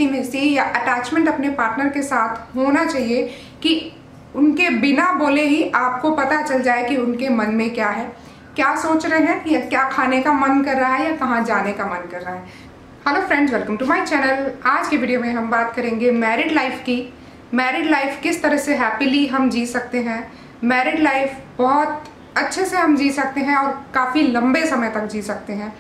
Intimacy या attachment अपने partner के साथ होना चाहिए कि उनके बिना बोले ही आपको पता चल जाए कि उनके मन में क्या है, क्या सोच रहे हैं, या क्या खाने का मन कर रहा है या कहाँ जाने का मन कर रहा है। Hello friends, welcome to my channel. आज की वीडियो में हम बात करेंगे मैरिड लाइफ की। मैरिड लाइफ किस तरह से हैप्पीली हम जी सकते हैं। मैरिड लाइफ बहुत अच्छे से हम जी सकते हैं और काफ़ी लंबे समय तक जी सकते हैं।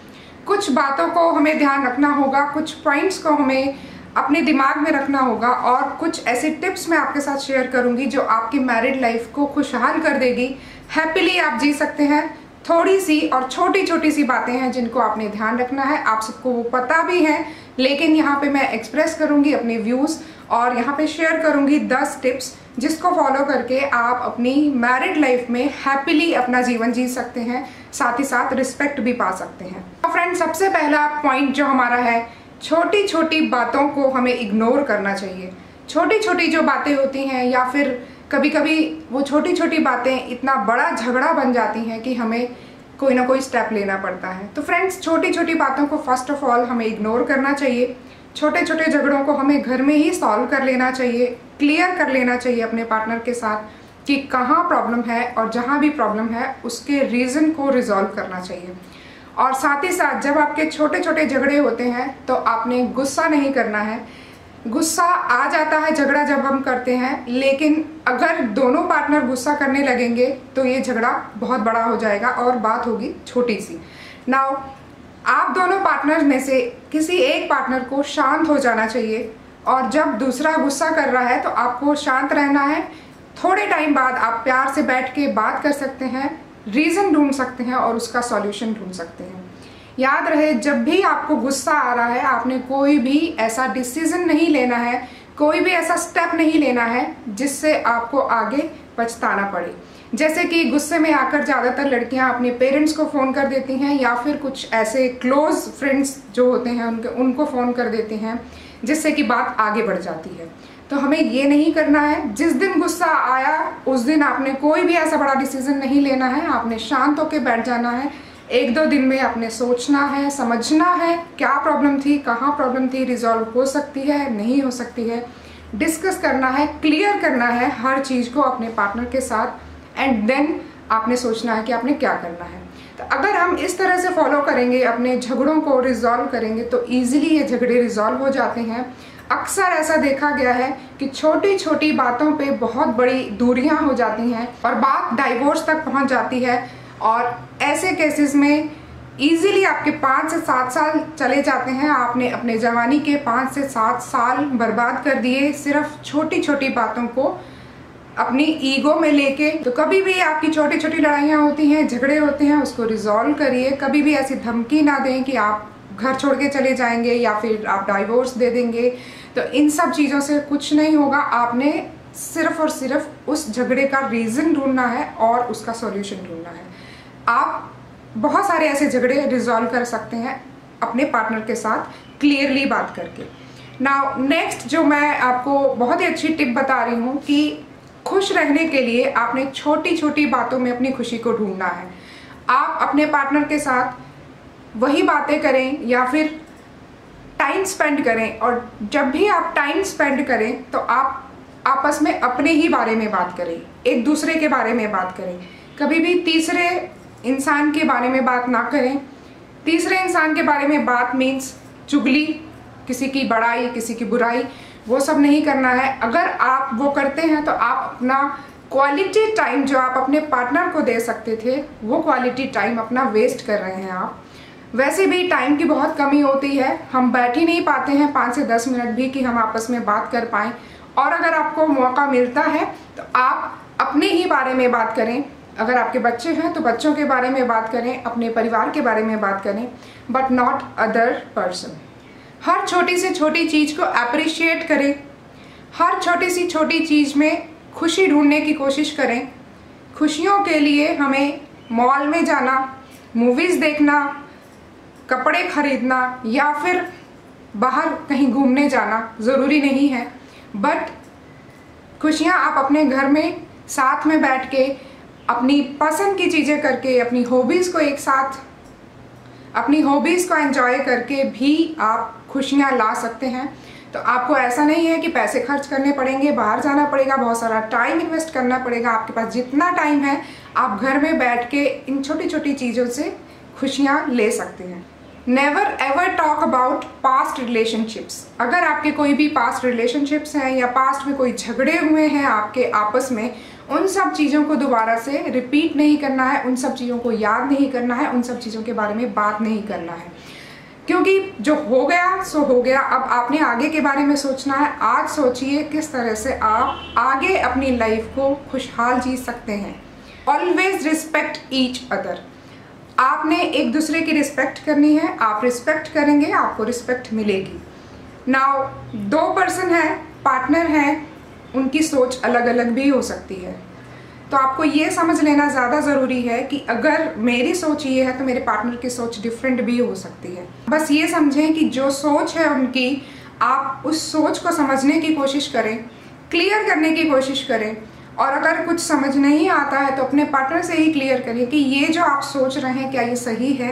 कुछ बातों को हमें ध्यान रखना होगा, कुछ पॉइंट्स को हमें अपने दिमाग में रखना होगा और कुछ ऐसे टिप्स मैं आपके साथ शेयर करूंगी जो आपकी मैरिड लाइफ को खुशहाल कर देगी। हैप्पीली आप जी सकते हैं। थोड़ी सी और छोटी छोटी सी बातें हैं जिनको आपने ध्यान रखना है, आप सबको वो पता भी है, लेकिन यहाँ पे मैं एक्सप्रेस करूंगी अपने व्यूज़ और यहाँ पे शेयर करूंगी 10 टिप्स जिसको फॉलो करके आप अपनी मैरिड लाइफ में हैप्पीली अपना जीवन जी सकते हैं, साथ ही साथ रिस्पेक्ट भी पा सकते हैं। तो फ्रेंड्स, सबसे पहला पॉइंट जो हमारा है, छोटी छोटी बातों को हमें इग्नोर करना चाहिए। छोटी छोटी जो बातें होती हैं या फिर कभी कभी वो छोटी छोटी बातें इतना बड़ा झगड़ा बन जाती हैं कि हमें कोई ना कोई स्टेप लेना पड़ता है। तो फ्रेंड्स, छोटी छोटी बातों को फर्स्ट ऑफ ऑल हमें इग्नोर करना चाहिए। छोटे छोटे झगड़ों को हमें घर में ही सॉल्व कर लेना चाहिए, क्लियर कर लेना चाहिए अपने पार्टनर के साथ कि कहाँ प्रॉब्लम है और जहाँ भी प्रॉब्लम है उसके रीज़न को रिजॉल्व करना चाहिए। और साथ ही साथ जब आपके छोटे छोटे झगड़े होते हैं तो आपने गुस्सा नहीं करना है। गुस्सा आ जाता है झगड़ा जब हम करते हैं, लेकिन अगर दोनों पार्टनर गुस्सा करने लगेंगे तो ये झगड़ा बहुत बड़ा हो जाएगा और बात होगी छोटी सी। नाउ आप दोनों पार्टनर में से किसी एक पार्टनर को शांत हो जाना चाहिए और जब दूसरा गुस्सा कर रहा है तो आपको शांत रहना है। थोड़े टाइम बाद आप प्यार से बैठ के बात कर सकते हैं, रीज़न ढूंढ सकते हैं और उसका सॉल्यूशन ढूंढ सकते हैं। याद रहे, जब भी आपको गुस्सा आ रहा है आपने कोई भी ऐसा डिसीजन नहीं लेना है, कोई भी ऐसा स्टेप नहीं लेना है जिससे आपको आगे पछताना पड़े। जैसे कि गुस्से में आकर ज़्यादातर लड़कियां अपने पेरेंट्स को फ़ोन कर देती हैं या फिर कुछ ऐसे क्लोज फ्रेंड्स जो होते हैं उनको फ़ोन कर देती हैं, जिससे कि बात आगे बढ़ जाती है। तो हमें ये नहीं करना है। जिस दिन गुस्सा आया उस दिन आपने कोई भी ऐसा बड़ा डिसीजन नहीं लेना है, आपने शांत होकर बैठ जाना है। 1-2 दिन में आपने सोचना है, समझना है क्या प्रॉब्लम थी, कहाँ प्रॉब्लम थी, रिजॉल्व हो सकती है, नहीं हो सकती है, डिस्कस करना है, क्लियर करना है हर चीज़ को अपने पार्टनर के साथ, एंड देन आपने सोचना है कि आपने क्या करना है। तो अगर हम इस तरह से फॉलो करेंगे, अपने झगड़ों को रिजॉल्व करेंगे तो ईजिली ये झगड़े रिजॉल्व हो जाते हैं। अक्सर ऐसा देखा गया है कि छोटी छोटी बातों पे बहुत बड़ी दूरियां हो जाती हैं और बात डाइवोर्स तक पहुंच जाती है, और ऐसे केसेस में इजीली आपके 5 से 7 साल चले जाते हैं। आपने अपने जवानी के 5 से 7 साल बर्बाद कर दिए सिर्फ छोटी छोटी बातों को अपनी ईगो में लेके। तो कभी भी आपकी छोटी छोटी लड़ाइयाँ होती हैं, झगड़े होते हैं, उसको रिजॉल्व करिए। कभी भी ऐसी धमकी ना दें कि आप घर छोड़ के चले जाएंगे या फिर आप डाइवोर्स दे देंगे। तो इन सब चीज़ों से कुछ नहीं होगा। आपने सिर्फ और सिर्फ उस झगड़े का रीज़न ढूंढना है और उसका सॉल्यूशन ढूंढना है। आप बहुत सारे ऐसे झगड़े रिजॉल्व कर सकते हैं अपने पार्टनर के साथ क्लियरली बात करके। नाउ नेक्स्ट जो मैं आपको बहुत ही अच्छी टिप बता रही हूँ कि खुश रहने के लिए आपने छोटी छोटी बातों में अपनी खुशी को ढूंढना है। आप अपने पार्टनर के साथ वही बातें करें या फिर टाइम स्पेंड करें, और जब भी आप टाइम स्पेंड करें तो आप आपस में अपने ही बारे में बात करें, एक दूसरे के बारे में बात करें। कभी भी तीसरे इंसान के बारे में बात ना करें। तीसरे इंसान के बारे में बात मीन्स चुगली, किसी की बड़ाई, किसी की बुराई, वो सब नहीं करना है। अगर आप वो करते हैं तो आप अपना क्वालिटी टाइम जो आप अपने पार्टनर को दे सकते थे वो क्वालिटी टाइम अपना वेस्ट कर रहे हैं आप। वैसे भी टाइम की बहुत कमी होती है, हम बैठ ही नहीं पाते हैं 5 से 10 मिनट भी कि हम आपस में बात कर पाएँ। और अगर आपको मौका मिलता है तो आप अपने ही बारे में बात करें। अगर आपके बच्चे हैं तो बच्चों के बारे में बात करें, अपने परिवार के बारे में बात करें, बट नॉट अदर पर्सन। हर छोटी से छोटी चीज़ को अप्रिशिएट करें। हर छोटी सी छोटी चीज़ में खुशी ढूंढने की कोशिश करें। खुशियों के लिए हमें मॉल में जाना, मूवीज़ देखना, कपड़े खरीदना या फिर बाहर कहीं घूमने जाना ज़रूरी नहीं है, बट खुशियाँ आप अपने घर में साथ में बैठ के अपनी पसंद की चीज़ें करके, अपनी हॉबीज़ को एक साथ, अपनी हॉबीज़ को एंजॉय करके भी आप खुशियाँ ला सकते हैं। तो आपको ऐसा नहीं है कि पैसे खर्च करने पड़ेंगे, बाहर जाना पड़ेगा, बहुत सारा टाइम इन्वेस्ट करना पड़ेगा। आपके पास जितना टाइम है आप घर में बैठ के इन छोटी छोटी चीज़ों से खुशियाँ ले सकते हैं। Never ever talk about past relationships. अगर आपके कोई भी पास्ट रिलेशनशिप्स हैं या पास्ट में कोई झगड़े हुए हैं आपके आपस में, उन सब चीज़ों को दोबारा से रिपीट नहीं करना है, उन सब चीज़ों को याद नहीं करना है, उन सब चीज़ों के बारे में बात नहीं करना है, क्योंकि जो हो गया सो हो गया। अब आपने आगे के बारे में सोचना है। आज सोचिए किस तरह से आप आगे अपनी लाइफ को खुशहाल जी सकते हैं। Always respect each other. आपने एक दूसरे की रिस्पेक्ट करनी है, आप रिस्पेक्ट करेंगे, आपको रिस्पेक्ट मिलेगी। नाउ 2 पर्सन है, पार्टनर हैं, उनकी सोच अलग अलग भी हो सकती है, तो आपको ये समझ लेना ज़्यादा ज़रूरी है कि अगर मेरी सोच ये है तो मेरे पार्टनर की सोच डिफरेंट भी हो सकती है। बस ये समझें कि जो सोच है उनकी, आप उस सोच को समझने की कोशिश करें, क्लियर करने की कोशिश करें, और अगर कुछ समझ नहीं आता है तो अपने पार्टनर से ही क्लियर करिए कि ये जो आप सोच रहे हैं क्या ये सही है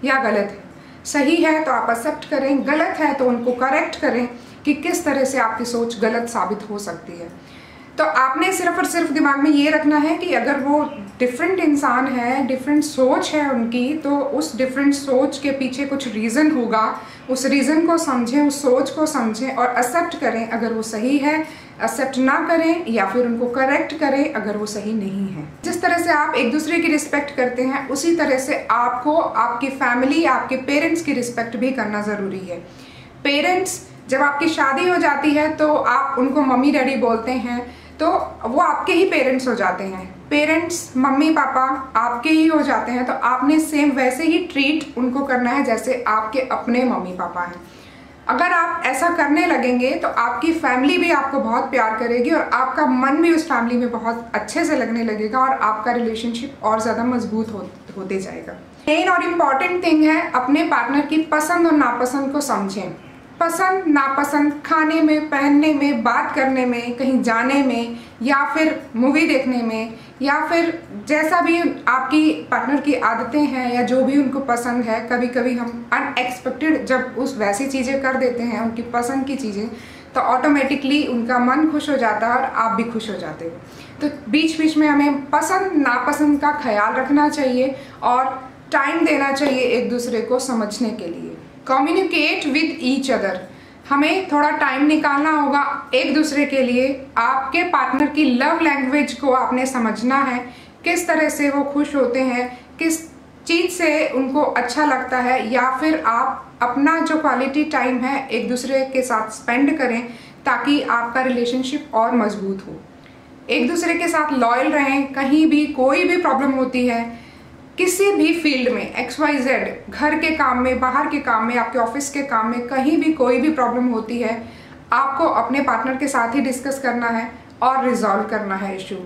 या गलत है। सही है तो आप एक्सेप्ट करें, गलत है तो उनको करेक्ट करें कि किस तरह से आपकी सोच गलत साबित हो सकती है। तो आपने सिर्फ और सिर्फ दिमाग में ये रखना है कि अगर वो डिफरेंट इंसान है, डिफरेंट सोच है उनकी, तो उस डिफरेंट सोच के पीछे कुछ रीज़न होगा। उस रीज़न को समझें, उस सोच को समझें और एक्सेप्ट करें अगर वो सही है, एक्सेप्ट ना करें या फिर उनको करेक्ट करें अगर वो सही नहीं है। जिस तरह से आप एक दूसरे की रिस्पेक्ट करते हैं, उसी तरह से आपको आपकी फैमिली, आपके पेरेंट्स की रिस्पेक्ट भी करना ज़रूरी है। पेरेंट्स, जब आपकी शादी हो जाती है तो आप उनको मम्मी डैडी बोलते हैं, तो वो आपके ही पेरेंट्स हो जाते हैं। पेरेंट्स, मम्मी पापा आपके ही हो जाते हैं, तो आपने सेम वैसे ही ट्रीट उनको करना है जैसे आपके अपने मम्मी पापा हैं। अगर आप ऐसा करने लगेंगे तो आपकी फैमिली भी आपको बहुत प्यार करेगी और आपका मन भी उस फैमिली में बहुत अच्छे से लगने लगेगा और आपका रिलेशनशिप और ज़्यादा मजबूत होते जाएगा। मेन और इम्पॉर्टेंट थिंग है, अपने पार्टनर की पसंद और नापसंद को समझें। पसंद नापसंद खाने में, पहनने में, बात करने में, कहीं जाने में, या फिर मूवी देखने में, या फिर जैसा भी आपकी पार्टनर की आदतें हैं या जो भी उनको पसंद है, कभी कभी हम अनएक्सपेक्टेड जब उस वैसी चीज़ें कर देते हैं, उनकी पसंद की चीज़ें, तो ऑटोमेटिकली उनका मन खुश हो जाता है और आप भी खुश हो जाते हो। तो बीच बीच में हमें पसंद नापसंद का ख्याल रखना चाहिए और टाइम देना चाहिए एक दूसरे को समझने के लिए। Communicate with each other. हमें थोड़ा टाइम निकालना होगा एक दूसरे के लिए। आपके पार्टनर की लव लैंग्वेज को आपने समझना है, किस तरह से वो खुश होते हैं, किस चीज़ से उनको अच्छा लगता है, या फिर आप अपना जो क्वालिटी टाइम है एक दूसरे के साथ स्पेंड करें ताकि आपका रिलेशनशिप और मजबूत हो। एक दूसरे के साथ लॉयल रहें। कहीं भी कोई भी प्रॉब्लम होती है, किसी भी फील्ड में, XYZ, घर के काम में, बाहर के काम में, आपके ऑफिस के काम में, कहीं भी कोई भी प्रॉब्लम होती है, आपको अपने पार्टनर के साथ ही डिस्कस करना है और रिजॉल्व करना है इशू।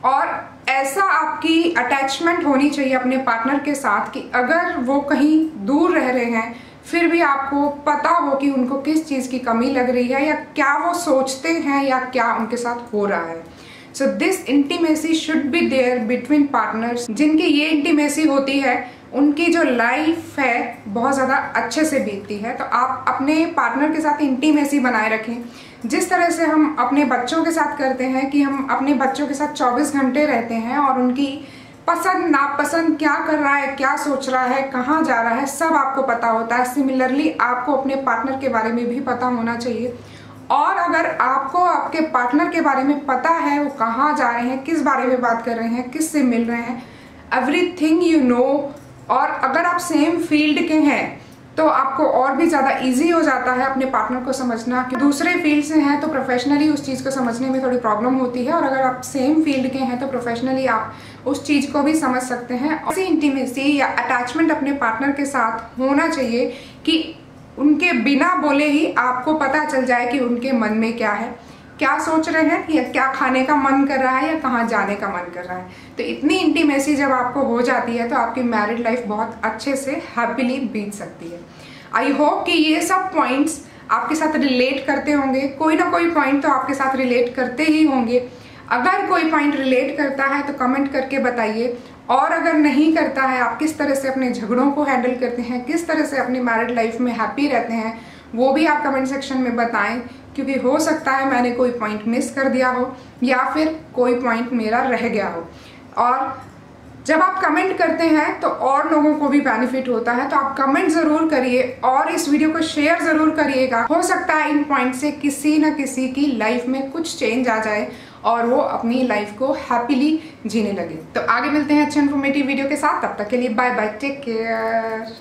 और ऐसा आपकी अटैचमेंट होनी चाहिए अपने पार्टनर के साथ कि अगर वो कहीं दूर रह रहे हैं फिर भी आपको पता हो कि उनको किस चीज़ की कमी लग रही है, या क्या वो सोचते हैं, या क्या उनके साथ हो रहा है। So this intimacy should be there between partners। जिनकी ये इंटीमेसी होती है उनकी जो लाइफ है बहुत ज़्यादा अच्छे से बीतती है। तो आप अपने पार्टनर के साथ इंटीमेसी बनाए रखें, जिस तरह से हम अपने बच्चों के साथ करते हैं कि हम अपने बच्चों के साथ 24 घंटे रहते हैं और उनकी पसंद नापसंद, क्या कर रहा है, क्या सोच रहा है, कहाँ जा रहा है, सब आपको पता होता है। सिमिलरली आपको अपने पार्टनर के बारे में भी पता होना चाहिए। और अगर आपको आपके पार्टनर के बारे में पता है वो कहाँ जा रहे हैं, किस बारे में बात कर रहे हैं, किस से मिल रहे हैं, एवरीथिंग यू नो, और अगर आप सेम फील्ड के हैं तो आपको और भी ज़्यादा इजी हो जाता है अपने पार्टनर को समझना। कि दूसरे फील्ड से हैं तो प्रोफेशनली उस चीज़ को समझने में थोड़ी प्रॉब्लम होती है, और अगर आप सेम फील्ड के हैं तो प्रोफेशनली आप उस चीज़ को भी समझ सकते हैं। ऐसी इंटीमेसी या अटैचमेंट अपने पार्टनर के साथ होना चाहिए कि उनके बिना बोले ही आपको पता चल जाए कि उनके मन में क्या है, क्या सोच रहे हैं, या क्या खाने का मन कर रहा है, या कहाँ जाने का मन कर रहा है। तो इतनी इंटीमेसी जब आपको हो जाती है तो आपकी मैरिड लाइफ बहुत अच्छे से हैप्पीली बीत सकती है। आई होप कि ये सब पॉइंट्स आपके साथ रिलेट करते होंगे। कोई ना कोई पॉइंट तो आपके साथ रिलेट करते ही होंगे। अगर कोई पॉइंट रिलेट करता है तो कमेंट करके बताइए, और अगर नहीं करता है, आप किस तरह से अपने झगड़ों को हैंडल करते हैं, किस तरह से अपनी मैरिड लाइफ में हैप्पी रहते हैं, वो भी आप कमेंट सेक्शन में बताएं। क्योंकि हो सकता है मैंने कोई पॉइंट मिस कर दिया हो या फिर कोई पॉइंट मेरा रह गया हो। और जब आप कमेंट करते हैं तो और लोगों को भी बेनिफिट होता है, तो आप कमेंट ज़रूर करिए और इस वीडियो को शेयर ज़रूर करिएगा। हो सकता है इन पॉइंट से किसी न किसी की लाइफ में कुछ चेंज आ जाए और वो अपनी लाइफ को हैप्पीली जीने लगे। तो आगे मिलते हैं अच्छे इन्फॉर्मेटिव वीडियो के साथ, तब तक के लिए बाय बाय, टेक केयर।